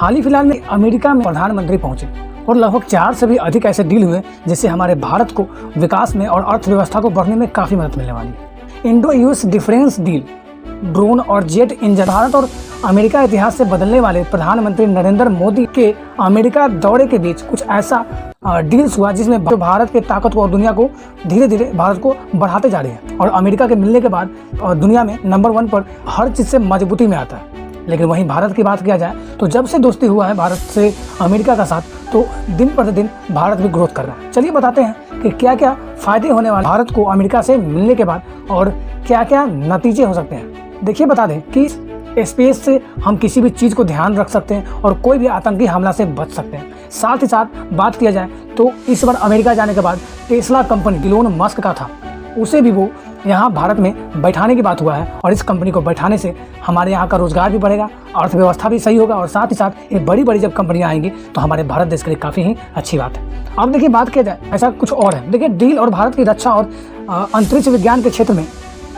हाल ही फिलहाल में अमेरिका में प्रधानमंत्री पहुंचे और लगभग 4 से भी अधिक ऐसे डील हुए जिससे हमारे भारत को विकास में और अर्थव्यवस्था को बढ़ने में काफ़ी मदद मिलने वाली है। Indo US defence deal, drone और जेट इंजन। भारत और अमेरिका इतिहास से बदलने वाले प्रधानमंत्री नरेंद्र मोदी के अमेरिका दौरे के बीच कुछ ऐसा डील्स हुआ जिसमें भारत के ताकत को और दुनिया को धीरे धीरे भारत को बढ़ाते जा रहे हैं और अमेरिका के मिलने के बाद दुनिया में नंबर 1 पर हर चीज़ से मजबूती में आता है। लेकिन वहीं भारत की बात किया जाए तो जब से दोस्ती हुआ है भारत से अमेरिका का साथ, तो दिन प्रतिदिन भारत भी ग्रोथ कर रहा है। चलिए बताते हैं कि क्या क्या फ़ायदे होने वाले भारत को अमेरिका से मिलने के बाद और क्या क्या नतीजे हो सकते हैं। देखिए, बता दें कि स्पेस से हम किसी भी चीज़ को ध्यान रख सकते हैं और कोई भी आतंकी हमला से बच सकते हैं। साथ ही साथ बात किया जाए तो इस बार अमेरिका जाने के बाद टेस्ला कंपनी इलोन मस्क का था, उसे भी वो यहाँ भारत में बैठाने की बात हुआ है और इस कंपनी को बैठाने से हमारे यहाँ का रोजगार भी बढ़ेगा, अर्थव्यवस्था भी सही होगा और साथ ही साथ ये बड़ी बड़ी जब कंपनियाँ आएंगी तो हमारे भारत देश के लिए काफ़ी ही अच्छी बात है। अब देखिए, बात किया जाए ऐसा कुछ और है। देखिए, डील और भारत की रक्षा और अंतरिक्ष विज्ञान के क्षेत्र में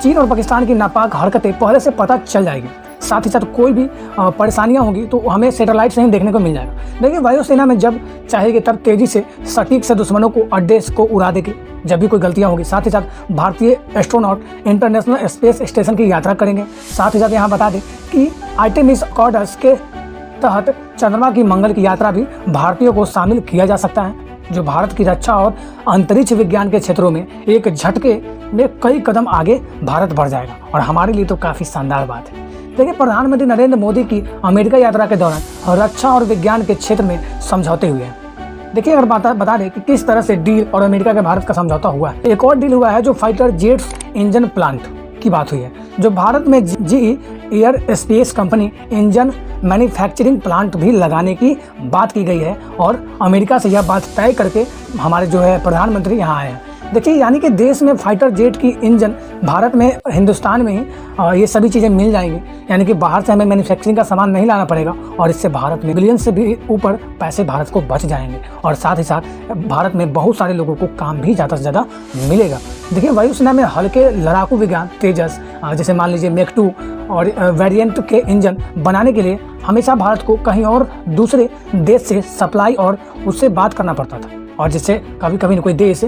चीन और पाकिस्तान की नापाक हरकतें पहले से पता चल जाएगी। साथ ही साथ कोई भी परेशानियां होंगी तो हमें सैटेलाइट से ही देखने को मिल जाएगा। देखिए, वायुसेना में जब चाहेगी तब तेजी से सटीक से दुश्मनों को अड्डे को उड़ा देगी जब भी कोई गलतियां होगी। साथ ही साथ भारतीय एस्ट्रोनॉट इंटरनेशनल स्पेस स्टेशन की यात्रा करेंगे। साथ ही साथ यहाँ बता दें कि आर्टेमिस अकॉर्डस के तहत चंद्रमा की मंगल की यात्रा भी भारतीयों को शामिल किया जा सकता है, जो भारत की रक्षा और अंतरिक्ष विज्ञान के क्षेत्रों में एक झटके में कई कदम आगे भारत बढ़ जाएगा और हमारे लिए तो काफ़ी शानदार बात है। देखिए, प्रधानमंत्री नरेंद्र मोदी की अमेरिका यात्रा के दौरान रक्षा और विज्ञान के क्षेत्र में समझौते हुए हैं। देखिए, अगर बता दें कि किस तरह से डील और अमेरिका के भारत का समझौता हुआ है। एक और डील हुआ है जो फाइटर जेट्स इंजन प्लांट की बात हुई है, जो भारत में GE air space company engine manufacturing plant भी लगाने की बात की गई है और अमेरिका से यह बात तय करके हमारे जो है प्रधानमंत्री यहाँ आए हैं। देखिए, यानी कि देश में फाइटर जेट की इंजन भारत में, हिंदुस्तान में ही ये सभी चीज़ें मिल जाएंगी, यानी कि बाहर से हमें मैन्युफैक्चरिंग का सामान नहीं लाना पड़ेगा और इससे भारत में बिलियन से भी ऊपर पैसे भारत को बच जाएंगे और साथ ही साथ भारत में बहुत सारे लोगों को काम भी ज़्यादा से ज़्यादा मिलेगा। देखिए, वायुसेना में हल्के लड़ाकू विज्ञान तेजस, जैसे मान लीजिए मैक 2 और वेरिएंट के इंजन बनाने के लिए हमेशा भारत को कहीं और दूसरे देश से सप्लाई और उससे बात करना पड़ता था और जिससे कभी कभी कोई देश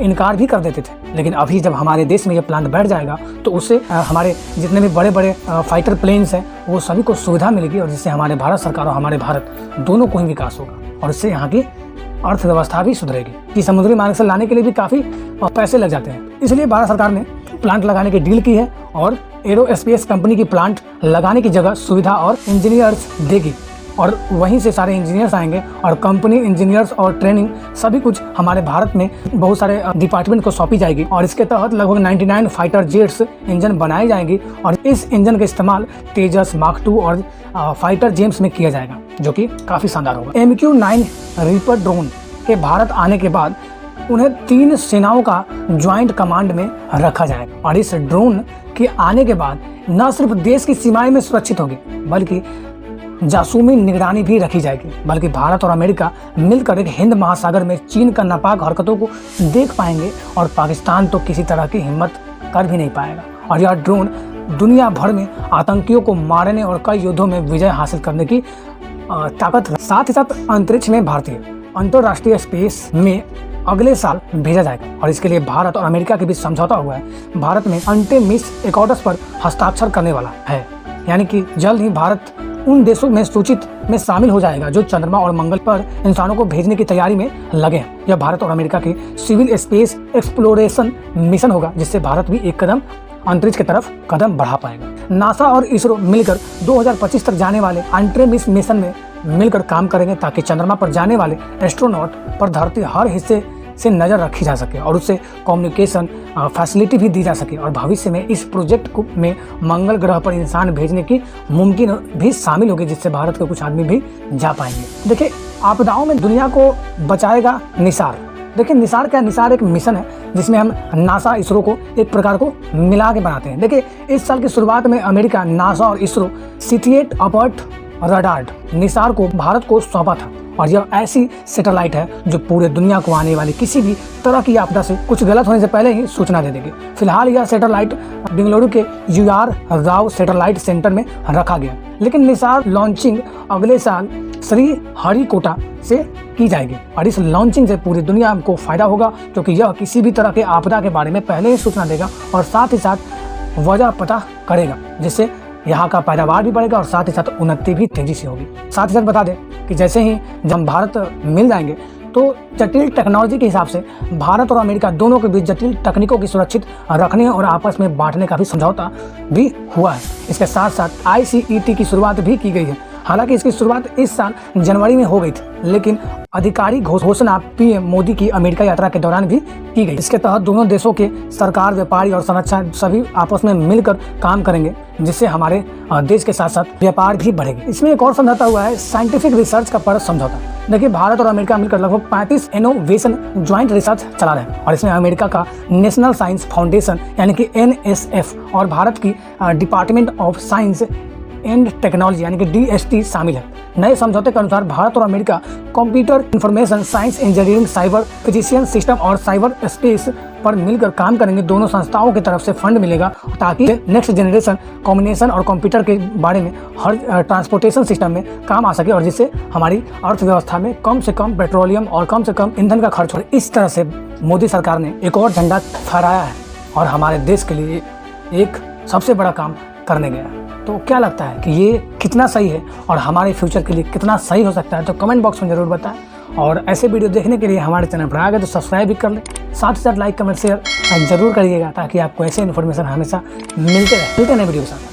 इनकार भी कर देते थे। लेकिन अभी जब हमारे देश में ये प्लांट बैठ जाएगा तो उससे हमारे जितने भी बड़े बड़े फाइटर प्लेन्स हैं वो सभी को सुविधा मिलेगी और जिससे हमारे भारत सरकार और हमारे भारत दोनों को ही विकास होगा और इससे यहाँ की अर्थव्यवस्था भी सुधरेगी। कि समुद्री मार्ग से लाने के लिए भी काफ़ी पैसे लग जाते हैं, इसलिए भारत सरकार ने प्लांट लगाने की डील की है और एरोस्पेस कंपनी की प्लांट लगाने की जगह सुविधा और इंजीनियर्स देगी और वहीं से सारे इंजीनियर्स आएंगे और कंपनी इंजीनियर्स और ट्रेनिंग सभी कुछ हमारे भारत में बहुत सारे डिपार्टमेंट को सौंपी जाएगी और इसके तहत लगभग 99 फाइटर जेट्स इंजन बनाई जाएंगी और इस इंजन का इस्तेमाल तेजस, मार्क 2 और फाइटर जेम्स में किया जाएगा, जो कि काफ़ी शानदार होगा। MQ-9 रीपर ड्रोन के भारत आने के बाद उन्हें 3 सेनाओं का ज्वाइंट कमांड में रखा जाएगा और इस ड्रोन के आने के बाद न सिर्फ देश की सीमाएं में सुरक्षित होगी बल्कि जासूसी निगरानी भी रखी जाएगी, बल्कि भारत और अमेरिका मिलकर एक हिंद महासागर में चीन का नापाक हरकतों को देख पाएंगे और पाकिस्तान तो किसी तरह की हिम्मत कर भी नहीं पाएगा और यह ड्रोन दुनिया भर में आतंकियों को मारने और कई युद्धों में विजय हासिल करने की ताकत। साथ ही साथ अंतरिक्ष में भारतीय अंतर्राष्ट्रीय स्पेस में अगले साल भेजा जाएगा और इसके लिए भारत और अमेरिका के बीच समझौता हुआ है। भारत में आर्टेमिस अकॉर्डस पर हस्ताक्षर करने वाला है, यानी कि जल्द ही भारत उन देशों में सूचित में शामिल हो जाएगा जो चंद्रमा और मंगल पर इंसानों को भेजने की तैयारी में लगे हैं। यह भारत और अमेरिका की सिविल स्पेस एक्सप्लोरेशन मिशन होगा जिससे भारत भी एक कदम अंतरिक्ष की तरफ कदम बढ़ा पाएगा। नासा और इसरो मिलकर 2025 तक जाने वाले आर्टेमिस मिशन में मिलकर काम करेंगे ताकि चंद्रमा पर जाने वाले एस्ट्रोनॉट पर धरती हर हिस्से से नज़र रखी जा सके और उससे कम्युनिकेशन फैसिलिटी भी दी जा सके और भविष्य में इस प्रोजेक्ट में मंगल ग्रह पर इंसान भेजने की मुमकिन भी शामिल होगी, जिससे भारत के कुछ आदमी भी जा पाएंगे। देखिए, आपदाओं में दुनिया को बचाएगा निसार। देखिए, निसार क्या? निसार एक मिशन है जिसमें हम नासा इसरो को एक प्रकार को मिला के बनाते हैं। देखिए, इस साल की शुरुआत में अमेरिका, नासा और इसरो सीथिएट अपॉर्ट रडार निसार को भारत को सौंपा था और यह ऐसी सैटेलाइट है जो पूरे दुनिया को आने वाली किसी भी तरह की आपदा से कुछ गलत होने से पहले ही सूचना दे देगी। फिलहाल यह सैटेलाइट बेंगलुरु के UR राव सैटेलाइट सेंटर में रखा गया, लेकिन निसार लॉन्चिंग अगले साल श्रीहरिकोटा से की जाएगी और इस लॉन्चिंग से पूरी दुनिया को फायदा होगा, क्योंकि यह किसी भी तरह के आपदा के बारे में पहले ही सूचना देगा और साथ ही साथ वजह पता करेगा, जिससे यहाँ का पैदावार भी बढ़ेगा और साथ ही साथ उन्नति भी तेजी से होगी। साथ ही साथ बता दें कि जैसे ही जब हम भारत मिल जाएंगे तो जटिल टेक्नोलॉजी के हिसाब से भारत और अमेरिका दोनों के बीच जटिल तकनीकों की सुरक्षित रखने और आपस में बांटने का भी समझौता भी हुआ है। इसके साथ साथ ICET की शुरुआत भी की गई है। हालांकि इसकी शुरुआत इस साल जनवरी में हो गई थी, लेकिन आधिकारिक घोषणा PM मोदी की अमेरिका यात्रा के दौरान भी की गई। इसके तहत दोनों देशों के सरकार, व्यापारी और संरक्षण सभी आपस में मिलकर काम करेंगे, जिससे हमारे देश के साथ साथ व्यापार भी बढ़ेगी। इसमें एक और समझौता हुआ है साइंटिफिक रिसर्च का परत समझौता। देखिए, भारत और अमेरिका मिलकर लगभग 35 इनोवेशन ज्वाइंट रिसर्च चला रहे हैं और इसमें अमेरिका का नेशनल साइंस फाउंडेशन यानी कि NSF और भारत की department of science and technology यानी कि DST शामिल है। नए समझौते के अनुसार भारत और America computer information science, engineering, cyber physician system और साइबर स्पेस पर मिलकर काम करेंगे। दोनों संस्थाओं की तरफ से फंड मिलेगा ताकि नेक्स्ट जनरेशन कॉम्बिनेशन और कंप्यूटर के बारे में हर ट्रांसपोर्टेशन सिस्टम में काम आ सके और जिससे हमारी अर्थव्यवस्था में कम से कम पेट्रोलियम और कम से कम ईंधन का खर्च हो। इस तरह से मोदी सरकार ने एक और झंडा फहराया है और हमारे देश के लिए एक सबसे बड़ा काम करने गया है। तो क्या लगता है कि ये कितना सही है और हमारे फ्यूचर के लिए कितना सही हो सकता है? तो कमेंट बॉक्स में ज़रूर बताएं और ऐसे वीडियो देखने के लिए हमारे चैनल पर आ गए तो सब्सक्राइब भी कर लें। साथ ही साथ लाइक, कमेंट, शेयर जरूर करिएगा ताकि आपको ऐसे इन्फॉर्मेशन हमेशा मिलते रहे। वीडियो के साथ।